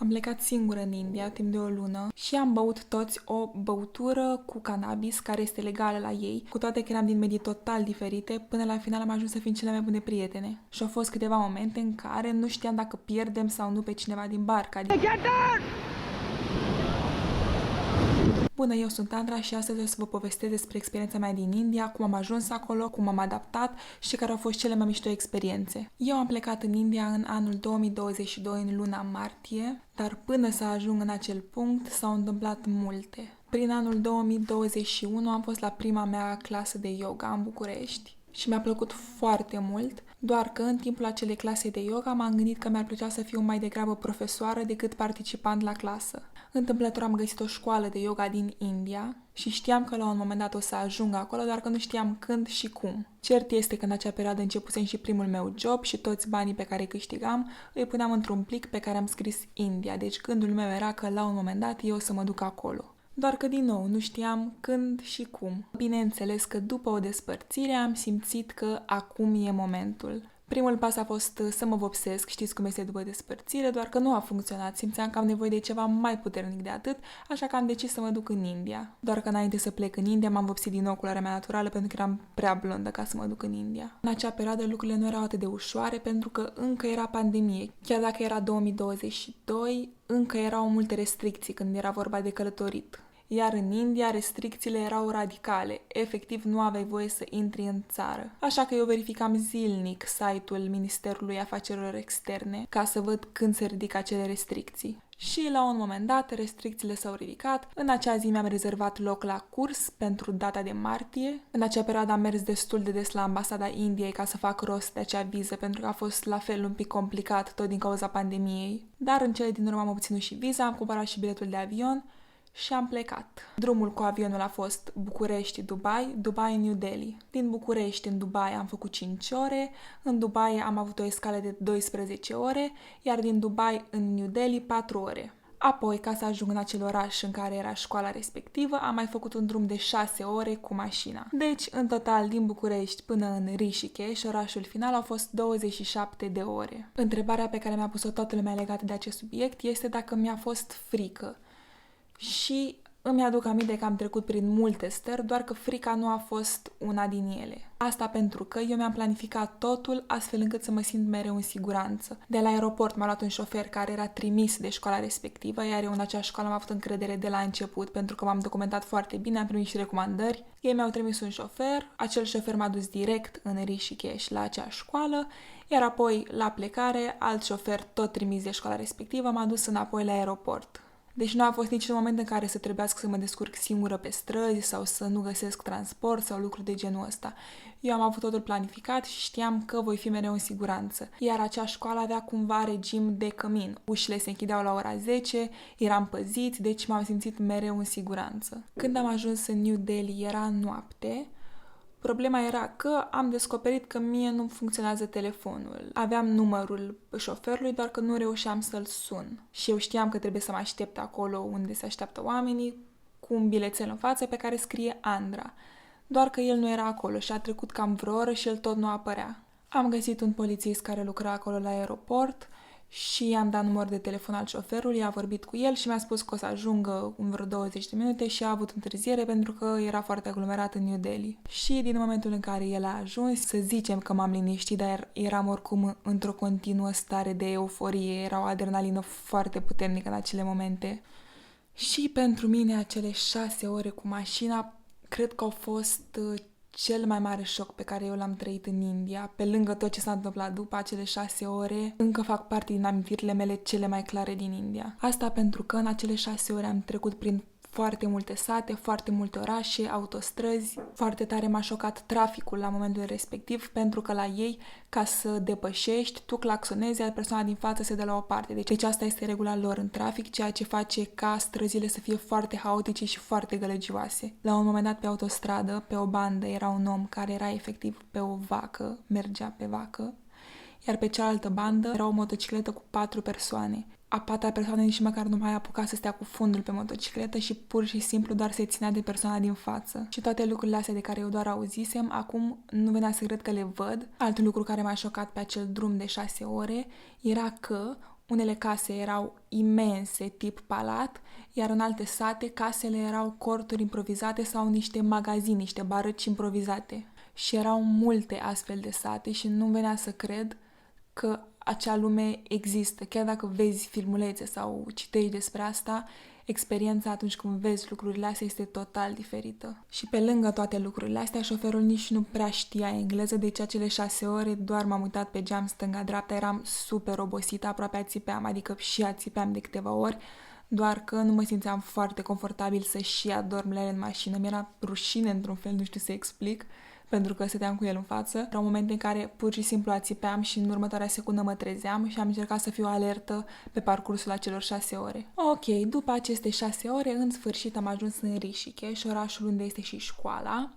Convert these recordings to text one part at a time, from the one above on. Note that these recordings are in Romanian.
Am plecat singură în India timp de o lună și am băut toți o băutură cu cannabis care este legală la ei, cu toate că eram din medii total diferite, până la final am ajuns să fim cele mai bune prietene. Și au fost câteva momente în care nu știam dacă pierdem sau nu pe cineva din barcă. Bună, eu sunt Andra și astăzi o să vă povestesc despre experiența mea din India, cum am ajuns acolo, cum am adaptat și care au fost cele mai mișto experiențe. Eu am plecat în India în anul 2022, în luna martie, dar până să ajung în acel punct s-au întâmplat multe. Prin anul 2021 am fost la prima mea clasă de yoga în București și mi-a plăcut foarte mult, doar că în timpul acelei clase de yoga m-am gândit că mi-ar plăcea să fiu mai degrabă profesoară decât participant la clasă. Întâmplător am găsit o școală de yoga din India și știam că la un moment dat o să ajung acolo, doar că nu știam când și cum. Cert este că în acea perioadă începusem și primul meu job și toți banii pe care îi câștigam îi puneam într-un plic pe care am scris India, deci gândul meu era că la un moment dat eu o să mă duc acolo. Doar că, din nou, nu știam când și cum. Bineînțeles că după o despărțire am simțit că acum e momentul. Primul pas a fost să mă vopsesc, știți cum este după despărțire, doar că nu a funcționat. Simțeam că am nevoie de ceva mai puternic de atât, așa că am decis să mă duc în India. Doar că înainte să plec în India m-am vopsit din nou culoarea mea naturală pentru că eram prea blondă ca să mă duc în India. În acea perioadă lucrurile nu erau atât de ușoare pentru că încă era pandemie. Chiar dacă era 2022, încă erau multe restricții când era vorba de călătorit. Iar în India restricțiile erau radicale, efectiv nu aveai voie să intri în țară. Așa că eu verificam zilnic site-ul Ministerului Afacerilor Externe ca să văd când se ridică acele restricții. Și la un moment dat restricțiile s-au ridicat, în acea zi mi-am rezervat loc la curs pentru data de martie. În acea perioadă am mers destul de des la ambasada Indiei ca să fac rost de acea viză pentru că a fost la fel un pic complicat tot din cauza pandemiei. Dar în cele din urmă am obținut și viza, am cumpărat și biletul de avion și am plecat. Drumul cu avionul a fost București-Dubai, Dubai-New Delhi. Din București în Dubai am făcut 5 ore, în Dubai am avut o escală de 12 ore, iar din Dubai în New Delhi 4 ore. Apoi, ca să ajung în acel oraș în care era școala respectivă, am mai făcut un drum de 6 ore cu mașina. Deci, în total, din București până în Rishikesh, orașul final, au fost 27 de ore. Întrebarea pe care mi-a pus-o toată lumea legată de acest subiect este dacă mi-a fost frică. Și îmi aduc aminte că am trecut prin multe stări, doar că frica nu a fost una din ele. Asta pentru că eu mi-am planificat totul astfel încât să mă simt mereu în siguranță. De la aeroport m-a luat un șofer care era trimis de școala respectivă, iar eu în acea școală am avut încredere de la început pentru că m-am documentat foarte bine, am primit și recomandări. Ei mi-au trimis un șofer, acel șofer m-a dus direct în Rishikesh la acea școală, iar apoi la plecare, alt șofer tot trimis de școala respectivă m-a dus înapoi la aeroport. Deci nu a fost niciun moment în care să trebuiască să mă descurc singură pe străzi sau să nu găsesc transport sau lucruri de genul ăsta. Eu am avut totul planificat și știam că voi fi mereu în siguranță. Iar acea școală avea cumva regim de cămin. Ușile se închideau la ora 10, eram păziți, deci m-am simțit mereu în siguranță. Când am ajuns în New Delhi era noapte. Problema era că am descoperit că mie nu funcționează telefonul. Aveam numărul șoferului, doar că nu reușeam să-l sun. Și eu știam că trebuie să mă aștept acolo unde se așteaptă oamenii, cu un bilețel în față pe care scrie Andra. Doar că el nu era acolo și a trecut cam vreo oră și el tot nu apărea. Am găsit un polițist care lucra acolo la aeroport și i-am dat numărul de telefon al șoferului, a vorbit cu el și mi-a spus că o să ajungă în vreo 20 de minute și a avut întârziere pentru că era foarte aglomerat în New Delhi. Și din momentul în care el a ajuns, să zicem că m-am liniștit, dar eram oricum într-o continuă stare de euforie, era o adrenalină foarte puternică în acele momente. Și pentru mine acele 6 ore cu mașina cred că au fost cel mai mare șoc pe care eu l-am trăit în India. Pe lângă tot ce s-a întâmplat după acele 6 ore, încă fac parte din amintirile mele cele mai clare din India. Asta pentru că în acele 6 ore am trecut prin foarte multe sate, foarte multe orașe, autostrăzi. Foarte tare m-a șocat traficul la momentul respectiv, pentru că la ei, ca să depășești, tu claxonezi, iar persoana din față se dă la o parte. Deci asta este regula lor în trafic, ceea ce face ca străzile să fie foarte haotice și foarte gălăgioase. La un moment dat, pe autostradă, pe o bandă, era un om care era efectiv pe o vacă, mergea pe vacă, iar pe cealaltă bandă era o motocicletă cu 4 persoane. A 4-a persoană nici măcar nu mai apuca să stea cu fundul pe motocicletă și pur și simplu doar se ținea de persoana din față. Și toate lucrurile astea de care eu doar auzisem, acum nu venea să cred că le văd. Alt lucru care m-a șocat pe acel drum de 6 ore era că Unele case erau imense, tip palat, iar în alte sate casele erau corturi improvizate sau niște magazini, niște barăci improvizate. Și erau multe astfel de sate și nu venea să cred că acea lume există. Chiar dacă vezi filmulețe sau citești despre asta, experiența atunci când vezi lucrurile astea este total diferită. Și pe lângă toate lucrurile astea, șoferul nici nu prea știa engleză, deci acele 6 ore doar m-am uitat pe geam stânga-dreapta, eram super obosită, aproape ațipeam, adică și ațipeam de câteva ori, doar că nu mă simțeam foarte confortabil să și adorm la el în mașină. Mi-era rușine într-un fel, nu știu să explic, pentru că stăteam cu el în față. Erau momente în care pur și simplu ațipeam și în următoarea secundă mă trezeam și am încercat să fiu alertă pe parcursul acelor 6 ore. Ok, după aceste 6 ore, în sfârșit am ajuns în Rishikesh, orașul unde este și școala.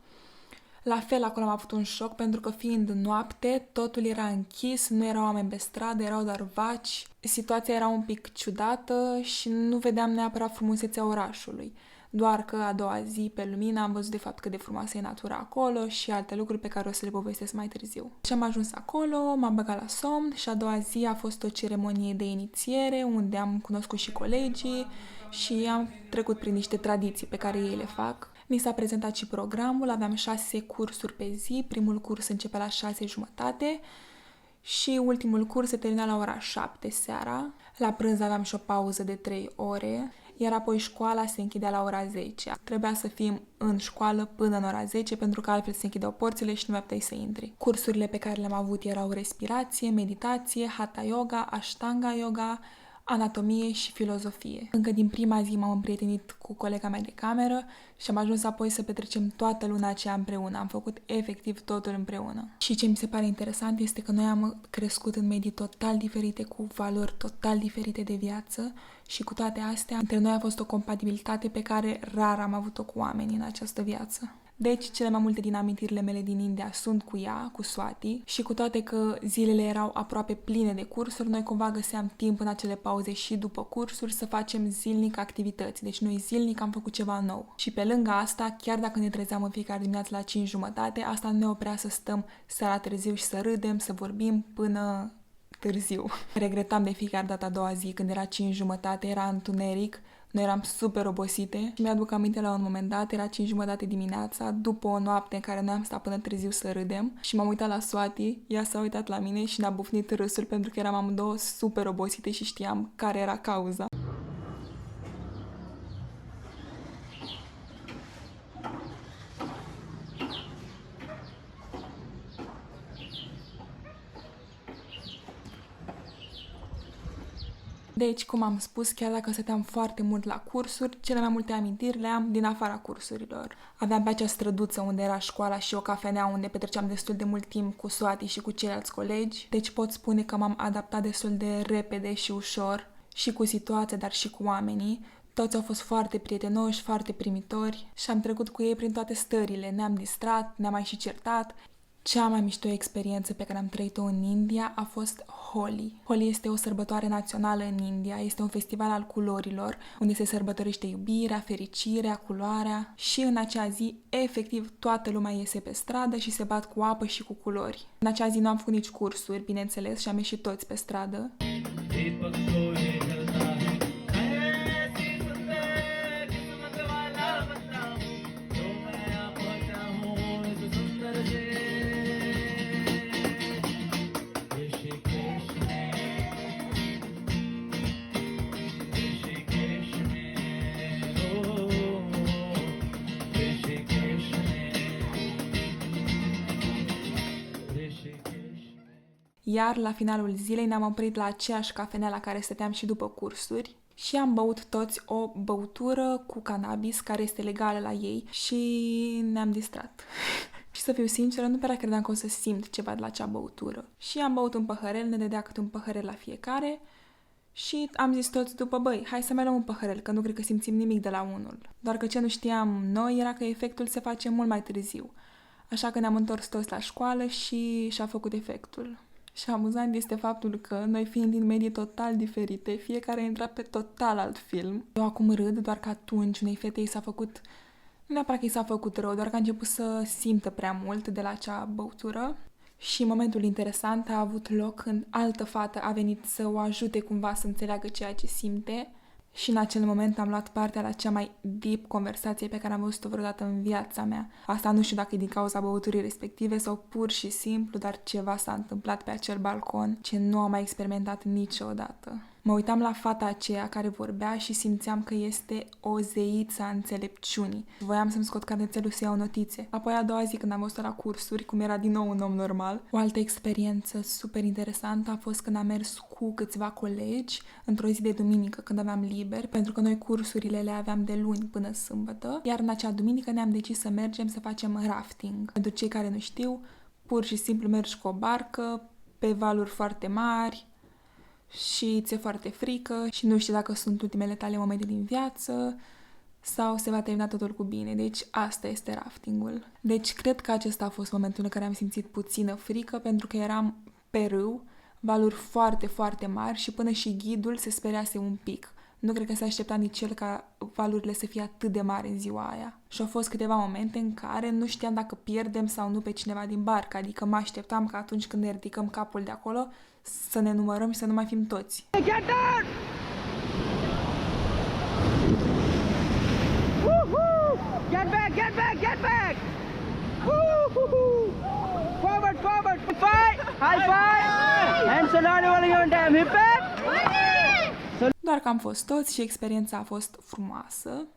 La fel, acolo am avut un șoc pentru că fiind noapte, totul era închis, nu erau oameni pe stradă, erau doar vaci. Situația era un pic ciudată și nu vedeam neapărat frumusețea orașului. Doar că a doua zi, pe lumină, am văzut de fapt cât de frumoasă e natura acolo și alte lucruri pe care o să le povestesc mai târziu. Și am ajuns acolo, m-am băgat la somn și a doua zi a fost o ceremonie de inițiere unde am cunoscut și colegii și am trecut prin niște tradiții pe care ei le fac. Ni s-a prezentat și programul, aveam 6 cursuri pe zi, primul curs începe la 6:30 și ultimul curs se termina la ora 7 seara. La prânz aveam și o pauză de 3 ore, iar apoi școala se închidea la ora 10. Trebuia să fim în școală până în ora 10 pentru că altfel se închideau porțile și nu mai puteai să intri. Cursurile pe care le-am avut erau respirație, meditație, hatha yoga, ashtanga yoga, anatomie și filozofie. Încă din prima zi m-am împrietenit cu colega mea de cameră și am ajuns apoi să petrecem toată luna aceea împreună. Am făcut efectiv totul împreună. Și ce mi se pare interesant este că noi am crescut în medii total diferite, cu valori total diferite de viață și cu toate astea, între noi a fost o compatibilitate pe care rar am avut-o cu oamenii în această viață. Deci, cele mai multe din amintirile mele din India sunt cu ea, cu Swati, și cu toate că zilele erau aproape pline de cursuri, noi cumva găseam timp în acele pauze și după cursuri să facem zilnic activități. Deci noi zilnic am făcut ceva nou. Și pe lângă asta, chiar dacă ne trezeam în fiecare dimineață la 5:30, asta nu ne oprea să stăm seara târziu și să râdem, să vorbim până târziu. Regretam de fiecare dată a doua zi, când era 5:30, era întuneric, noi eram super obosite și mi-aduc aminte la un moment dat, era 5:30 dimineața, după o noapte în care noi am stat până târziu să râdem și m-am uitat la Swati, ea s-a uitat la mine și ne-a bufnit râsul pentru că eram amândouă super obosite și știam care era cauza. Deci, cum am spus, chiar dacă stăteam foarte mult la cursuri, cele mai multe amintiri le am din afara cursurilor. Aveam pe acea străduță unde era școala și o cafenea unde petreceam destul de mult timp cu Swati și cu ceilalți colegi, deci pot spune că m-am adaptat destul de repede și ușor și cu situația, dar și cu oamenii. Toți au fost foarte prietenoși, foarte primitori și am trecut cu ei prin toate stările. Ne-am distrat, ne-am mai și certat. Cea mai mișto experiență pe care am trăit-o în India a fost Holi. Holi este o sărbătoare națională în India, este un festival al culorilor, unde se sărbătorește iubirea, fericirea, culoarea și în acea zi, efectiv, toată lumea iese pe stradă și se bat cu apă și cu culori. În acea zi nu am făcut nici cursuri, bineînțeles, și am ieșit toți pe stradă. Iar la finalul zilei ne-am oprit la aceeași cafenea la care stăteam și după cursuri și am băut toți o băutură cu cannabis care este legală la ei și ne-am distrat. Și să fiu sinceră, nu prea credeam că o să simt ceva de la acea băutură. Și am băut un păhărel, ne dădea câte un păhărel la fiecare și am zis toți după, băi, hai să mai luăm un păhărel, că nu cred că simțim nimic de la unul. Doar că ce nu știam noi era că efectul se face mult mai târziu. Așa că ne-am întors toți la școală și și-a făcut efectul. Și amuzant este faptul că noi fiind din medii total diferite, fiecare a intrat pe total alt film. Eu acum râd, doar că atunci unei fete i s-a făcut, nu neapărat că i s-a făcut rău, doar că a început să simtă prea mult de la acea băutură Și momentul interesant a avut loc când altă fată a venit să o ajute cumva să înțeleagă ceea ce simte și în acel moment am luat parte la cea mai deep conversație pe care am văzut-o vreodată în viața mea. Asta nu știu dacă e din cauza băuturii respective sau pur și simplu, dar ceva s-a întâmplat pe acel balcon ce nu am mai experimentat niciodată. Mă uitam la fata aceea care vorbea și simțeam că este o zeiță a înțelepciunii. Voiam să-mi scot carnețelul să iau notițe. Apoi a doua zi când am văzut la cursuri, cum era din nou un om normal, o altă experiență super interesantă a fost când am mers cu câțiva colegi într-o zi de duminică când aveam liber, pentru că noi cursurile le aveam de luni până sâmbătă, iar în acea duminică ne-am decis să mergem să facem rafting. Pentru cei care nu știu, pur și simplu mergi cu o barcă pe valuri foarte mari, și ți-e foarte frică și nu știi dacă sunt ultimele tale momente din viață sau se va termina totul cu bine. Deci asta este raftingul. Deci cred că acesta a fost momentul în care am simțit puțină frică pentru că eram pe râu, valuri foarte, foarte mari și până și ghidul se speriase un pic. Nu cred că se aștepta nici el ca valurile să fie atât de mari în ziua aia. Și au fost câteva momente în care nu știam dacă pierdem sau nu pe cineva din barcă, adică mă așteptam că atunci când ne ridicăm capul de acolo să ne numărăm și să nu mai fim toți. Get down! Woohoo! Get back, get back, get back! Woohoo! Forward, forward! Fight! High five! Hands on all your damn hip back! Doar că am fost toți și experiența a fost frumoasă.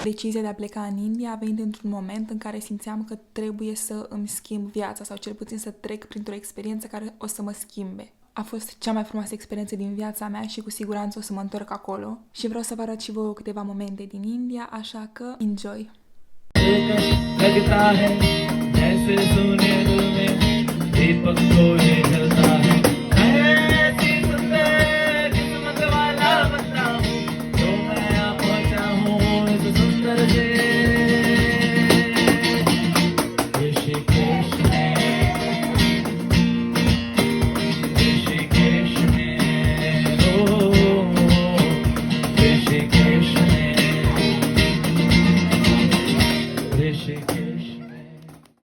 Decizia de a pleca în India a venit într-un moment în care simțeam că trebuie să îmi schimb viața sau cel puțin să trec printr-o experiență care o să mă schimbe. A fost cea mai frumoasă experiență din viața mea și cu siguranță o să mă întorc acolo și vreau să vă arăt și vouă câteva momente din India, așa că enjoy! लगता है जैसे सोने में दीपक को ये जलता